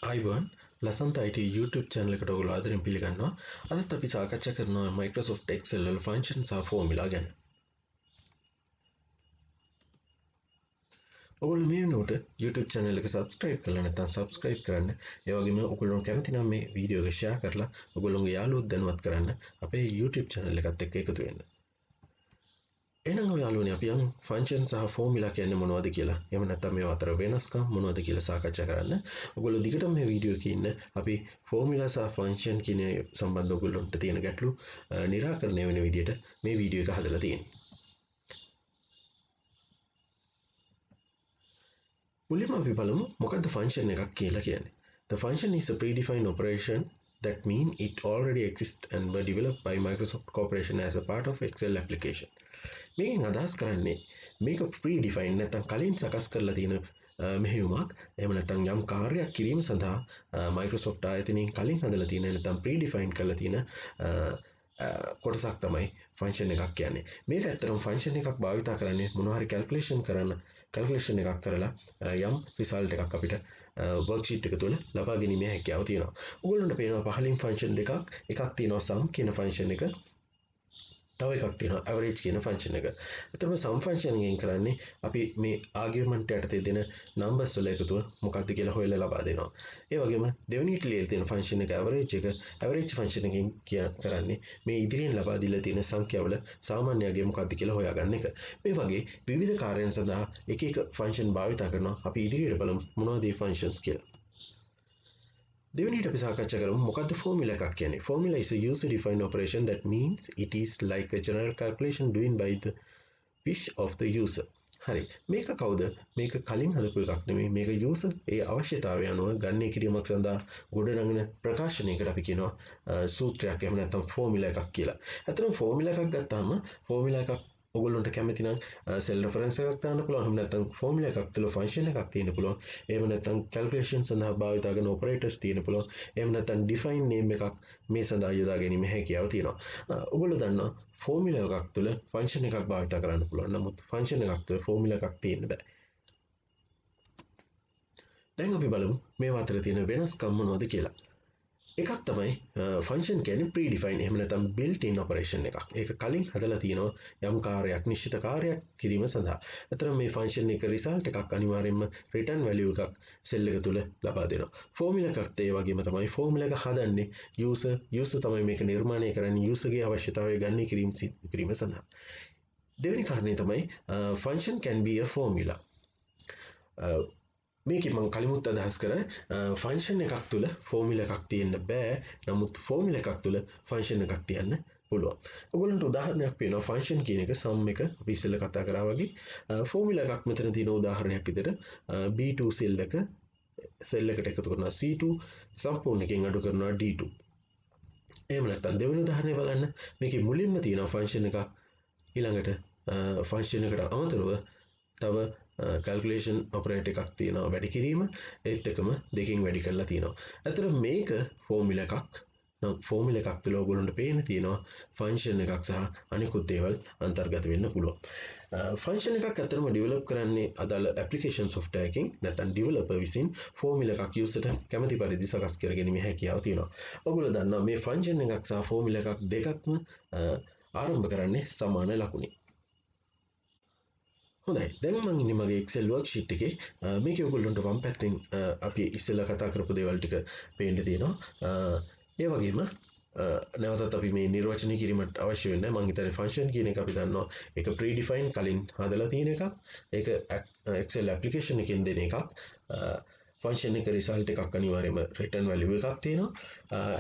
අයිබෝන් Lasantha IT YouTube channel එකට ඔයගොල්ලෝ ආදරෙන් පිළිගන්නවා. අදත් අපි සාකච්ඡා කරනවා Microsoft Excel වල functions සහ formula ගැන. ඔයගොල්ලෝ මේ වෙනකොට YouTube channel එක subscribe කරලා නැත්නම් subscribe කරන්න. ඒ වගේම ඔයගොල්ලෝ කැමති නම් මේ වීඩියෝ එක share කරලා ඔයගොල්ලෝගේ යාළුවොත් දැනුවත් කරන්න අපේ YouTube channel එකත් එක්ක එකතු වෙන්න. එහෙනම් ඔයාලුවනේ අපි යන් ෆන්ක්ෂන් සහ ෆෝමියුලා කියන්නේ මොනවද කියලා. එහෙම නැත්නම් මේවා අතර වෙනස්කම් මොනවද කියලා සාකච්ඡා කරන්න. ඔයගොල්ලෝ දිගටම මේ වීඩියෝ එකේ ඉන්න අපි ෆෝමියුලා සහ ෆන්ක්ෂන් කියන සම්බන්ධ ඔයගොල්ලන්ට තියෙන ගැටලු निराකරණය වෙන විදිහට මේ වීඩියෝ එක හදලා තියෙනවා. මුලින්ම අපි බලමු මොකද්ද ෆන්ක්ෂන් එකක් කියලා කියන්නේ. The function is a predefined operation that mean it already exists and were developed by Microsoft Corporation as a part of Excel application. මේකෙන් අදහස් කරන්නේ මේක predefined නැත්නම් කලින් සකස් කරලා තියෙන මෙහෙයුමක්. එහෙම නැත්නම් යම් කාර්යයක් කිරීම සඳහා Microsoft ආයතනයෙන් කලින් හදලා තියෙන නැත්නම් predefined කරලා තියෙන කොටසක් තමයි ෆන්ක්ෂන් එකක් කියන්නේ. මේක ඇත්තටම ෆන්ක්ෂන් එකක් භාවිතා කරන්නේ මොනවා හරි කැල්කියුලේෂන් එකක් කරලා යම් රිසල්ට් එකක් අපිට වර්ක්ෂීට් එක තුළ ලබා ගැනීමේ හැකියාව තියෙනවා. ඔයගොල්ලන්ට පේනවා පහලින් ෆන්ක්ෂන් දෙකක්. එකක් තියෙනවා sum කියන ෆන්ක්ෂන් එක. තව එකක් තියෙනවා average කියන ෆන්ක්ෂන් එක. එතකොට sum ෆන්ක්ෂන් එකෙන් කරන්නේ අපි මේ ආගියුමන්ට් යටතේ දෙන නම්බර්ස් වල එකතුව මොකක්ද කියලා හොයලා ලබා දෙනවා. ඒ වගේම දෙවෙනිට ලියලා තියෙන ෆන්ක්ෂන් එක average ෆන්ක්ෂන් එකෙන් කරන්නේ මේ ඉදිරියෙන් ලබා දීලා තියෙන සංඛ්‍යාවල සාමාන්‍ය අගය මොකක්ද කියලා හොයාගන්න එක. මේ වගේ විවිධ කාර්යයන් සඳහා එක එක ෆන්ක්ෂන් භාවිත කරනවා. අපි ඉදිරියට බලමු මොනවද මේ ෆන්ක්ෂන්ස් කියලා. දෙවෙනිට අපි සාකච්ඡා කරමු මොකද්ද ෆෝමියුලා එකක් කියන්නේ. Formula is a user defined operation that means it is like a general calculation doing by the wish of the user. හරි. මේක කවුද? මේක කලින් හදපු එකක් නෙමෙයි. මේක user ඒ අවශ්‍යතාවය අනුව ගණනය කිරීමක් සඳහා ගොඩනගන ප්‍රකාශනයකට අපි කියනවා සූත්‍රයක් එහෙම නැත්නම් ෆෝමියුලා එකක් කියලා. අතන ෆෝමියුලා එකක් ගත්තාම ෆෝමියුලා එකක් ඔයගොල්ලන්ට කැමති නම් සෙල් රෙෆරන්ස් එකක් දාන්න පුළුවන්. එහෙම නැත්නම් ෆෝමියුලා එකක් තුළ ෆන්ක්ෂන් එකක් තියෙන්න පුළුවන්. එහෙම නැත්නම් කැල්කියුලේෂන් සඳහා භාවිත කරන ඔපරේටර්ස් තියෙන්න පුළුවන්. එහෙම නැත්නම් ඩිෆයින් නේම් එකක් මේ සඳහා යොදා ගැනීම හැකියාව තියෙනවා. ඔයගොල්ලෝ දන්නවා ෆෝමියුලා එකක් තුළ ෆන්ක්ෂන් එකක් භාවිත කරන්න පුළුවන්. නමුත් ෆන්ක්ෂන් එකක් තුළ ෆෝමියුලා එකක් තියෙන්න බෑ. දැන් අපි බලමු මේ අතර තියෙන වෙනස්කම් මොනවද කියලා. එකක් තමයි ෆන්ක්ෂන් කියන්නේ predefined එහෙම නැත්නම් built in operation එකක්. ඒක කලින් හදලා තියෙනවා යම් කාර්යයක් නිශ්චිත කාර්යයක් කිරීම සඳහා. අතන මේ ෆන්ක්ෂන් එක රිසල්ට් එකක් අනිවාර්යයෙන්ම return value එකක් සෙල් එක තුල ලබා දෙනවා. ෆෝමියුලා එකත් ඒ වගේම තමයි ෆෝමියුලා එක හදන්නේ user තමයි මේක නිර්මාණය කරන්නේ userගේ අවශ්‍යතාවය ගණනය කිරීම සඳහා. දෙවෙනි කාරණේ තමයි function can be a formula. මේක මම කලිමුත් අදහස් කර ෆන්ක්ෂන් එකක් තුළ ෆෝමියුලා එකක් තියෙන්න බෑ. නමුත් ෆෝමියුලා එකක් තුළ ෆන්ක්ෂන් එකක් තියන්න පුළුවන්. ඔයගොල්ලන්ට උදාහරණයක් පේනවා ෆන්ක්ෂන් කියන එක sum එක අපි ඉස්සෙල්ලා කතා කරා වගේ ෆෝමියුලා එකක් මෙතන තියෙන උදාහරණයක් විදිහට B2 සෙල් එකට එකතු කරනවා C2 සම්පූර්ණ එකෙන් අඩු කරනවා D2. එහෙම නැත්නම් දෙවෙනි උදාහරණය බලන්න. මේකේ මුලින්ම තියෙනවා ෆන්ක්ෂන් එකක් ඊළඟට ෆන්ක්ෂන් එකට අමතරව තව කැල්කියුලේෂන් ඔපරේටර් එකක් තියෙනවා වැඩි කිරීම ඒත් එකම දෙකකින් වැඩි කරලා තියෙනවා. අතන මේක ෆෝමියුලා එකක්. නම් ෆෝමියුලා එකක් තුළ ඔයගොල්ලන්ට පේන්න තියෙනවා ෆන්ක්ෂන් එකක් සහ අනිකුත් දේවල් අන්තර්ගත වෙන්න පුළුවන්. ෆන්ක්ෂන් එකක් අතරම ඩෙවලොප් කරන්නේ අදාළ ඇප්ලිකේෂන් සොෆ්ට්වෙයාර් එකකින් නැත්නම් ඩෙවලොපර් විසින් ෆෝමියුලා එකක් යූසර්ට කැමති පරිදි සකස් කරගැනීමේ හැකියාව තියෙනවා. ඔයගොල්ලෝ දන්නවා මේ ෆන්ක්ෂන් එකක් සහ ෆෝමියුලා එකක් දෙකක්ම ආරම්භ කරන්නේ සමාන ලකුණින්. හොඳයි. දැන් මම ඉන්නේ මගේ Excel worksheet එකේ. මේකේ ඔයගොල්ලන්ට වම් පැත්තෙන් අපි ඉස්සෙල්ලා කතා කරපු දේවල් ටික පේන්න තියෙනවා. ඒ වගේම නැවතත් අපි මේ නිර්වචනය කිරීමට අවශ්‍ය වෙන්නේ නැහැ. මම හිතන්නේ ෆන්ක්ෂන් කියන එක අපි දන්නවා. ඒක predefined කලින් හදලා තියෙන එකක්. ඒක Excel application එකෙන් දෙන එකක්. ෆන්ක්ෂන් එක රිසල්ට් එකක් අනිවාර්යයෙන්ම රිටර්න් වැලියු එකක් තියෙනවා.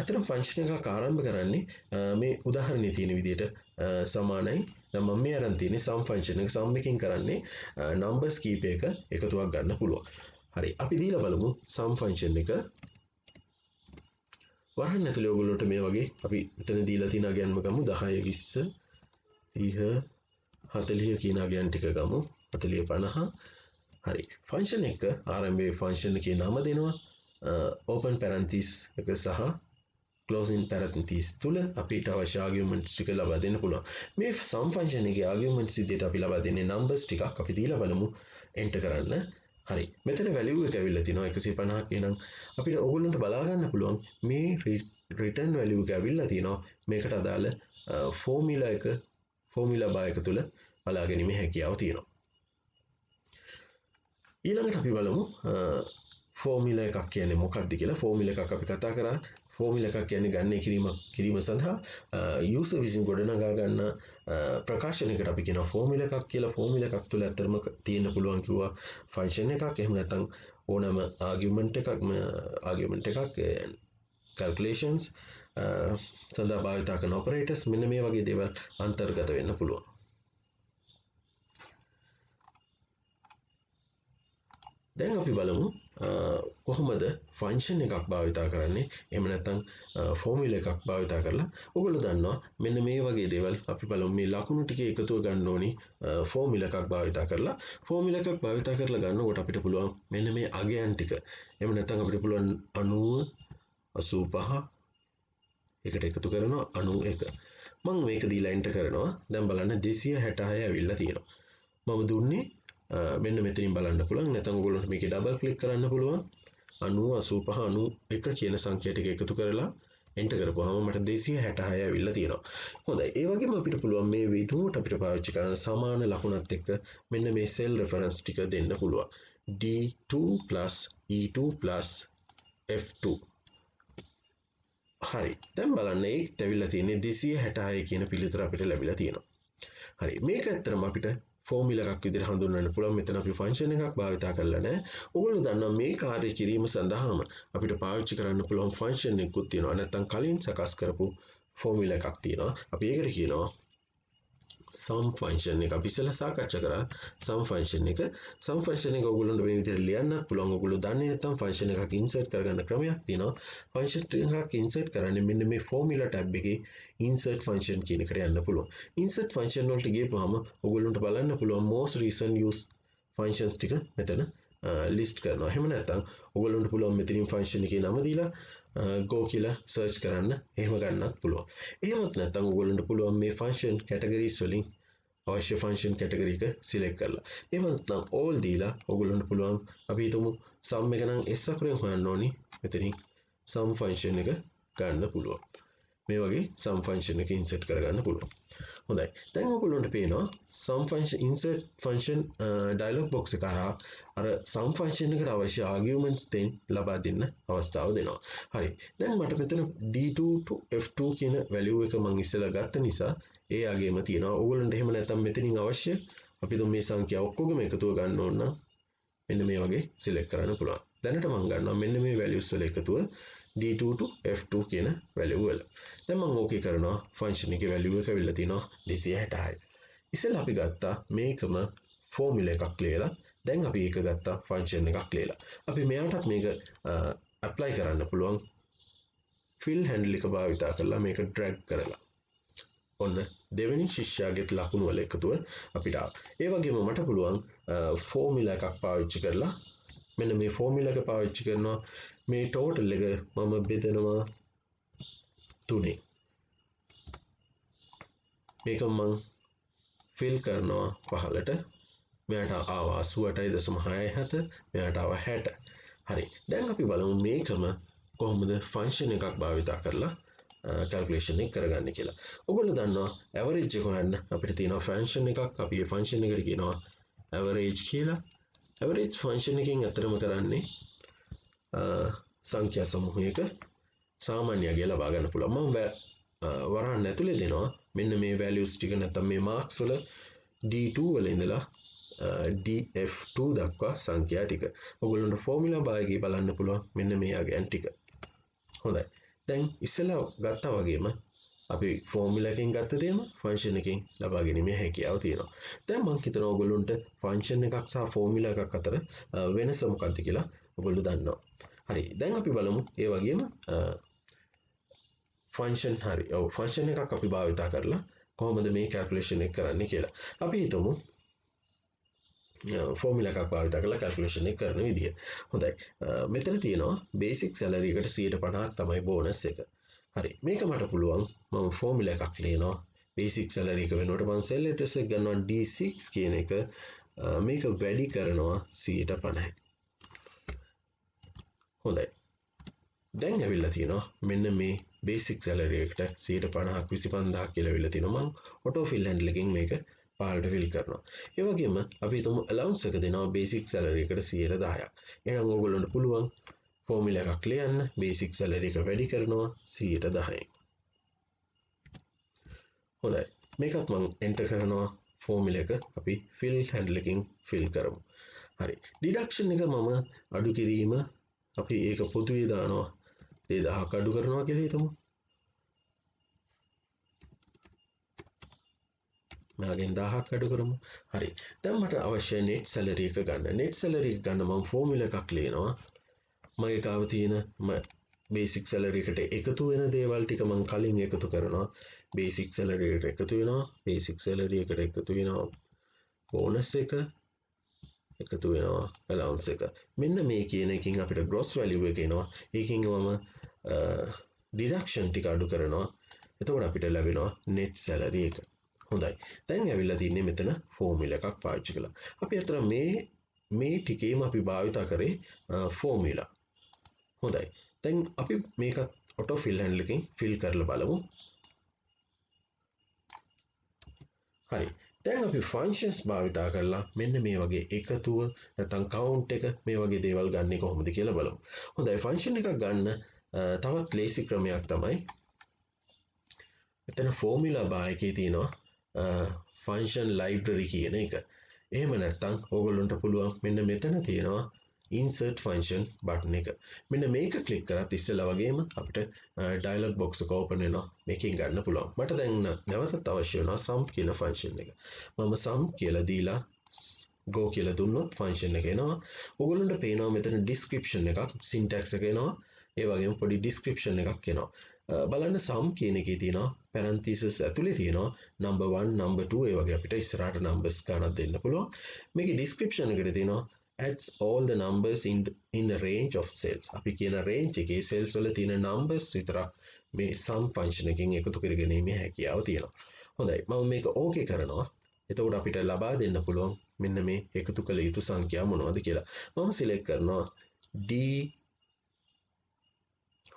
අතන ෆන්ක්ෂන් එකක් ආරම්භ කරන්නේ මේ උදාහරණයේ තියෙන විදිහට සමානයි. දැන් මම මේ අරන් තියෙන්නේ sum ෆන්ක්ෂන් එක sum එකකින් කරන්නේ numbers කීපයක එකතුවක් ගන්න පුළුවන්. හරි. අපි දීලා බලමු sum ෆන්ක්ෂන් එක. වරහන් ඇතුලේ ඔයගොල්ලෝට මේ වගේ අපි මෙතන දීලා තියෙන අගයන්ම ගමු 10 20 30 40 කියන අගයන් ටික ගමු 40 50. හරි. ෆන්ක්ෂන් එක ආරම්භයේ ෆන්ක්ෂන් එකේ නම දෙනවා open parenthesis එක සහ closing parenthesis තුල අපිට අවශ්‍ය arguments ටික ලබා දෙන්න පුළුවන්. මේ sum function එකේ arguments විදිහට අපි ලබා දෙන්නේ numbers ටිකක් අපි දීලා බලමු enter කරන්න. හරි මෙතන වැලියු එක ඇවිල්ලා තිනවා 150ක්. එහෙනම් අපිට ඕගොල්ලන්ට බලා ගන්න පුළුවන් මේ රිටර්න් වැලියු එක ඇවිල්ලා තිනවා මේකට අදාළ ෆෝමියුලා බාර් එක තුල බලා ගැනීමේ හැකියාව තියෙනවා. ඊළඟට අපි බලමු ෆෝමියුලා එකක් කියන්නේ මොකක්ද කියලා. ෆෝමියුලා එකක් අපි කතා කරා. ෆෝමියුලා එකක් කියන්නේ ගණනය කිරීම සඳහා යූසර් විසින් ගොඩනගා ගන්න ප්‍රකාශනයකට අපි කියනවා ෆෝමියුලා එකක් කියලා. ෆෝමියුලා එකක් තුළ ඇත්තටම තියෙන්න පුළුවන් කිව්වා ෆන්ක්ෂන් එකක්, එහෙම නැත්නම් ඕනම ආගියුමන්ට් එකක් calculations සඳහා භාවිත කරන operators මෙන්න මේ වගේ දේවල් අන්තර්ගත වෙන්න පුළුවන්. දැන් අපි බලමු කොහොමද ෆන්ක්ෂන් එකක් භාවිතා කරන්නේ. එහෙම නැත්නම් ෆෝමියුලා එකක් භාවිතා කරලා ඔයගොල්ලෝ දන්නවා මෙන්න මේ වගේ දේවල් අපි බලමු. මේ ලකුණු ටික එකතුව ගන්න ඕනි ෆෝමියුලා එකක් භාවිතා කරලා. ෆෝමියුලා එකක් භාවිතා කරලා ගන්නකොට අපිට පුළුවන් මෙන්න මේ අගයන් ටික. එහෙම නැත්නම් අපිට පුළුවන් 90 85 එකට එකතු කරනවා 91. මම මේක දීලා එන්ටර් කරනවා. දැන් බලන්න 266 ඇවිල්ලා තියෙනවා. මම දුන්නේ මෙන්න මෙතනින් බලන්න පුළුවන්. නැත්නම් ඔයගොල්ලන්ට මේකේ ඩබල් ක්ලික් කරන්න පුළුවන්. 90 85 91 කියන සංඛ්‍යා ටික එකතු කරලා එන්ටර් කරපුවාම මට 266 ඇවිල්ලා තියෙනවා. හොඳයි. ඒ වගේම අපිට පුළුවන් මේ විදිහට අපිට පාවිච්චි කරන සමාන ලකුණත් එක්ක මෙන්න මේ සෙල් රෙෆරන්ස් ටික දෙන්න පුළුවන්. D2 E2 F2. හරි. දැන් බලන්න ඒකත් ඇවිල්ලා තියෙන්නේ 266 කියන පිළිතුර අපිට ලැබිලා තියෙනවා. හරි. මේක ඇත්තටම අපිට ෆෝමියුලා එකක් විදිහට හඳුන්වන්න පුළුවන්. මෙතන අපි ෆන්ක්ෂන් එකක් භාවිතා කරලා නැහැ. ඔයගොල්ලෝ දන්නවා මේ කාර්ය කිරීම සඳහාම අපිට පාවිච්චි කරන්න පුළුවන් ෆන්ක්ෂන් එකකුත් තියෙනවා. නැත්නම් කලින් සකස් කරපු ෆෝමියුලා එකක් තියෙනවා. අපි ඒකට කියනවා sum function එක. අපි ඉස්සෙල්ලා සාකච්ඡා කරා sum function එක. sum function එක ඔයගොල්ලන්ට මේ විදිහට ලියන්නත් පුළුවන්. ඔයගොල්ලෝ දන්නේ නැත්නම් function එකක් insert කරගන්න ක්‍රමයක් තියෙනවා. function එකක් insert කරන්නේ මෙන්න මේ formula tab එකේ insert function කියන එකට යන්න පුළුවන්. insert function වලට ගියපුවාම ඔයගොල්ලන්ට බලන්න පුළුවන් most recent use functions ටික මෙතන list කරනවා. එහෙම නැත්නම් ඔයගොල්ලන්ට පුළුවන් මෙතනින් function එකේ නම දීලා go කියලා search කරන්න. එහෙම ගන්නත් පුළුවන්. එහෙමත් නැත්නම් ඔයගොල්ලන්ට පුළුවන් මේ function categories වලින් අවශ්‍ය function category එක select කරලා. එහෙම නැත්නම් all දීලා ඔයගොල්ලන්ට පුළුවන් අපි හිතමු sum එක නම් s අකුරෙන් හොයන්න ඕනි. මෙතනින් sum function එක ගන්න පුළුවන්. මේ වගේ sum function එක insert කරගන්න පුළුවන්. හොඳයි. දැන් ඔයගොල්ලන්ට පේනවා sum function insert function dialog box එක හරහා අර sum function එකට අවශ්‍ය arguments ලබා දෙන්න අවස්ථාව දෙනවා. හරි. දැන් මට මෙතන D2 to F2 කියන value එක මම ඉස්සෙල්ලා ගත්ත නිසා ඒ අගේම තියෙනවා. ඔයගොල්ලන්ට එහෙම නැත්නම් මෙතනින් අවශ්‍ය අපි මේ සංඛ්‍යා ඔක්කොගම එකතුව ගන්න ඕන නම් මෙන්න මේ වගේ select කරන්න පුළුවන්. දැනට මම ගන්නවා මෙන්න මේ values වල එකතුව D2 to F2 කියන value වල. දැන් මම ඕකේ කරනවා function එකේ value එක ඇවිල්ලා තියෙනවා 266. ඉතින් අපි ගත්තා මේකම formula එකක් ලියලා. දැන් අපි ඒක ගත්තා function එකක් ලියලා. අපි මෙයාටත් මේක apply කරන්න පුළුවන් fill handle එක භාවිතා කරලා මේක drag කරලා. ඔන්න දෙවෙනි ශිෂ්‍යයාගේ ලකුණු වල එකතුව අපිට ආවා. ඒ වගේම මට පුළුවන් formula එකක් පාවිච්චි කරලා මෙන්න මේ formula එක පාවිච්චි කරනවා මේ total එක මම බෙදනවා 3. මේක මම fill කරනවා 5ට. මෙයාට ආවා 88.67. මෙයාට ආවා 60. හරි. දැන් අපි බලමු මේකම කොහොමද function එකක් භාවිතා කරලා calculation එක කරගන්නේ කියලා. ඔයගොල්ලෝ දන්නවා average එක හොයන්න අපිට තියෙනවා function එකක්. අපි මේ function එකට කියනවා average කියලා. average function එකෙන් අතරම කරන්නේ සංඛ්‍යා සමූහයක සාමාන්‍ය අගය ලබා ගන්න පුළුවන්. මම වරහන් ඇතුලේ දෙනවා මෙන්න මේ values ටික නැත්නම් මේ marks වල D2 වල ඉඳලා DF2 දක්වා සංඛ්‍යා ටික. ඔයගොල්ලන්ට formula භාගයේ බලන්න පුළුවන් මෙන්න මේ අගයන් ටික. හොඳයි. දැන් ඉස්සෙල්ලා ගත්තා වගේම අපි formula එකෙන් ගත්ත දේම function එකෙන් ලබා ගැනීමේ හැකියාව තියෙනවා. දැන් මම හිතනවා ඔයගොල්ලන්ට function එකක් සහ formula එකක් අතර වෙනස මොකක්ද කියලා ඔයගොල්ලෝ දන්නවා. හරි. දැන් අපි බලමු ඒ වගේම function එකක් අපි භාවිතා කරලා කොහොමද මේ calculation එක කරන්නේ කියලා. අපි හිතමු formula එකක් භාවිතා කරලා calculation එක කරන විදිය. හොඳයි. මෙතන තියෙනවා basic salary එකට 150ක් තමයි bonus එක. හරි. මේක මට පුළුවන් මම formula එකක් ලියනවා basic salary එක වෙනුවට මම cell address එක ගන්නවා D6 කියන එක මේක වැඩි කරනවා 50%. හොඳයි. දැන් ඇවිල්ලා තියෙනවා මෙන්න මේ බේසික් සැලරි එකට 50%ක් 25000ක් කියලා ඇවිල්ලා තිනවා. මම ඔටෝ ෆිල් හැන්ඩල් එකකින් මේක පහළට ෆිල් කරනවා. ඒ වගේම අපි හිතමු allowance එක දෙනවා බේසික් සැලරි එකට 10%ක්. එහෙනම් ඕගොල්ලන්ට පුළුවන් ෆෝමියුලා එකක් ලියන්න. බේසික් සැලරි එක වැඩි කරනවා 10%. හොඳයි. මේකත් මම එන්ටර් කරනවා ෆෝමියුලා එක අපි ෆිල් හැන්ඩල් එකකින් ෆිල් කරමු. හරි. ඩිඩක්ෂන් එක මම අඩු කිරීම අපි ඒක පොදුවේ දානවා 2000ක් අඩු කරනවා කියලා හිතමු. මගෙන් 1000ක් අඩු කරමු. හරි. දැන් මට අවශ්‍යයි net salary එක ගන්න. net salary එක ගන්න මම ෆෝමියුලා එකක් ලියනවා. මගේ ගාව තියෙන බේසික් සැලරි එකට එකතු වෙන දේවල් ටික මම කලින් එකතු කරනවා. බේසික් සැලරි එකට එකතු වෙනවා. බේසික් සැලරි එකට එකතු වෙනවා. බෝනස් එක එකතු වෙනවා. allowance එක. මෙන්න මේ කියන එකකින් අපිට gross value එක එනවා. ඒකින් මම deduction ටික අඩු කරනවා. එතකොට අපිට ලැබෙනවා net salary එක. හොඳයි. දැන් ඇවිල්ලා තින්නේ මෙතන ෆෝමියුලා එකක් පාවිච්චි කළා. අපි අතර මේ ටිකේම අපි භාවිතා කරේ ෆෝමියුලා. හොඳයි. දැන් අපි මේක ඔටෝ ෆිල් හැන්ඩල් එකකින් ෆිල් කරලා බලමු. හරි. දැන් අපි ෆන්ක්ෂන්ස් භාවිතා කරලා මෙන්න මේ වගේ එකතුව නැත්නම් කවුන්ට් එක මේ වගේ දේවල් ගන්න කොහොමද කියලා බලමු. හොඳයි. ෆන්ක්ෂන් එකක් ගන්න තවත් ලේසි ක්‍රමයක් තමයි මෙතන ෆෝමියුලා බාර් එකේ තියෙනවා ෆන්ක්ෂන් ලයිබ්‍රරි කියන එක. එහෙම නැත්නම් ඕගොල්ලන්ට පුළුවන් මෙන්න මෙතන තියෙනවා insert function button එක. මෙන්න මේක ක්ලික් කරත් ඉස්සෙල්ලා වගේම අපිට dialog box එක open වෙනවා. මේකෙන් ගන්න පුළුවන්. මට දැන් නැවතත් අවශ්‍ය වෙනවා sum කියන function එක. මම sum කියලා දීලා go කියලා දුන්නොත් function එක එනවා. ඕගොල්ලන්ට පේනවා මෙතන description එකක් syntax එක එනවා. ඒ වගේම පොඩි description එකක් එනවා. බලන්න sum කියන එකේ තියෙනවා parenthesis ඇතුලේ තියෙනවා number 1 number 2 ඒ වගේ අපිට ඉස්සරහට numbers ගණන් දෙන්න පුළුවන්. මේකේ description එකට තියෙනවා adds all the numbers in a range of cells. අපි කියන range එකේ cells වල තියෙන numbers විතරක් මේ sum function එකෙන් එකතු කරගැනීමේ හැකියාව තියෙනවා. හොඳයි. මම මේක okay කරනවා. එතකොට අපිට ලබා දෙන්න පුළුවන් මෙන්න මේ එකතු කළ යුතු සංඛ්‍යා මොනවද කියලා. මම select කරනවා D.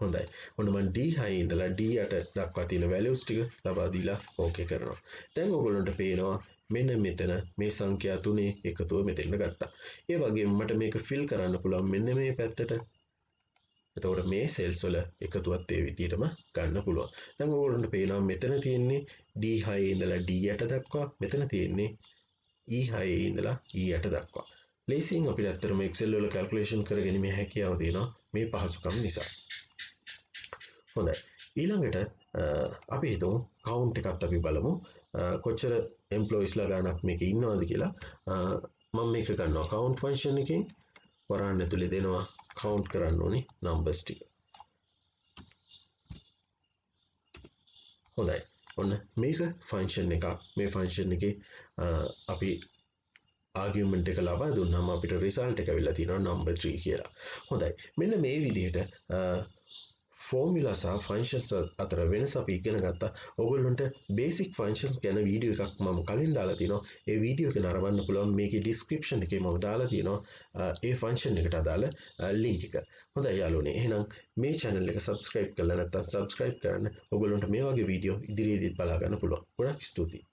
හොඳයි. ඔන්න මම D6 ඉඳලා D8 දක්වා තියෙන values ටික ලබා දීලා okay කරනවා. දැන් ඔයගොල්ලන්ට පේනවා මෙන්න මෙතන මේ සංඛ්‍යා තුනේ එකතුව මෙතෙන්ට ගත්තා. ඒ වගේම මට මේක fill කරන්න පුළුවන් මෙන්න මේ පැත්තට. එතකොට මේ cells වල එකතුවත් ඒ විදිහටම ගන්න පුළුවන්. දැන් ඔයගොල්ලන්ට පේනවා මෙතන තියෙන්නේ D6 ඉඳලා D8 දක්වා, මෙතන තියෙන්නේ E6 ඉඳලා E8 දක්වා. ලේසියෙන් අපිට ඇත්තටම Excel වල calculation කරගැනීමේ හැකියාව තියෙනවා මේ පහසුකම් නිසා. හොඳයි. ඊළඟට අපි හිතමු count එකත් අපි බලමු. කොච්චර employeesලා ගණනක් මේකේ ඉන්නවද කියලා. මම මේක ගන්නවා count function එකෙන් වරහන් ඇතුලේ දෙනවා count කරන්න ඕනේ numbers ටික. හොඳයි. ඔන්න මේක function එකක්. මේ function එකේ අපි argument එක ලබා දුන්නාම අපිට result එක අවිල්ලා තියෙනවා number 3 කියලා. හොඳයි. මෙන්න මේ විදිහට formula සහ functions අතර වෙනස අපි ඉගෙන ගත්තා. ඔයගොල්ලන්ට basic functions ගැන වීඩියෝ එකක් මම කලින් දාලා තිනවා. ඒ වීඩියෝ එක නරඹන්න පුළුවන්. මේකේ description එකේ මම දාලා තියෙනවා ඒ function එකට අදාළ link එක. හොඳයි යාළුවනේ. එහෙනම් මේ channel එක subscribe කරලා නැත්නම් subscribe කරන්න. ඔයගොල්ලන්ට මේ වගේ වීඩියෝ ඉදිරියේදීත් බලා ගන්න පුළුවන්. ගොඩක් ස්තුතියි.